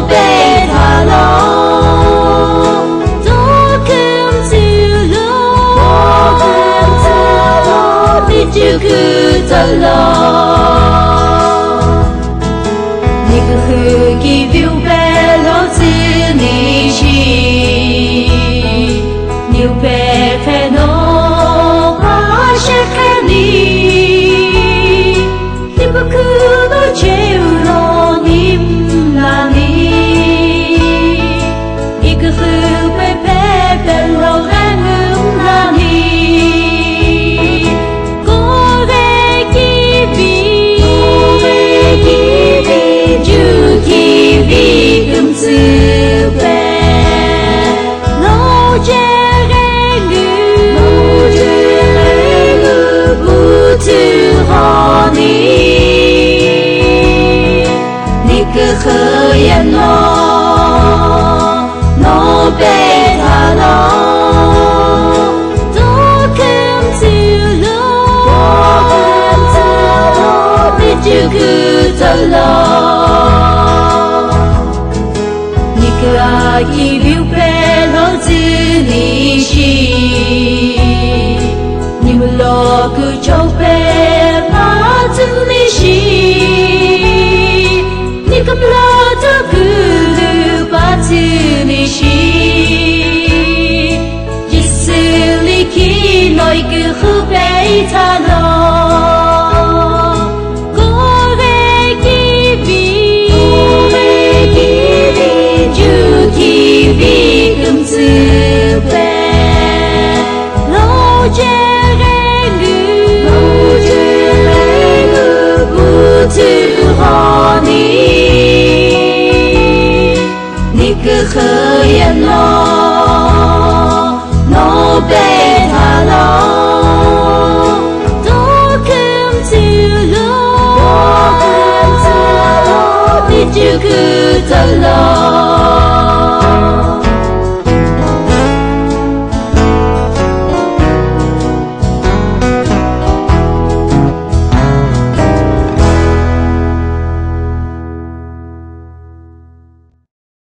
贝塔罗，多肯自罗，你就可走了。你可给表白了自你心，你白白诺花是看你，你不可不接受你那里，一个和白白白了还能那里，过来给比。自卑，老家人不知好你，你个黑眼咯，老贝塔咯，多肯自罗，你就可走了。阿姨表白了自你心，你们老个交白把自你心，你个不老的个把自你心，一生里去那一个后背他了。自卑，老家人不知好你，你个黑眼咯，老贝塔咯，多肯自罗，你就可走了。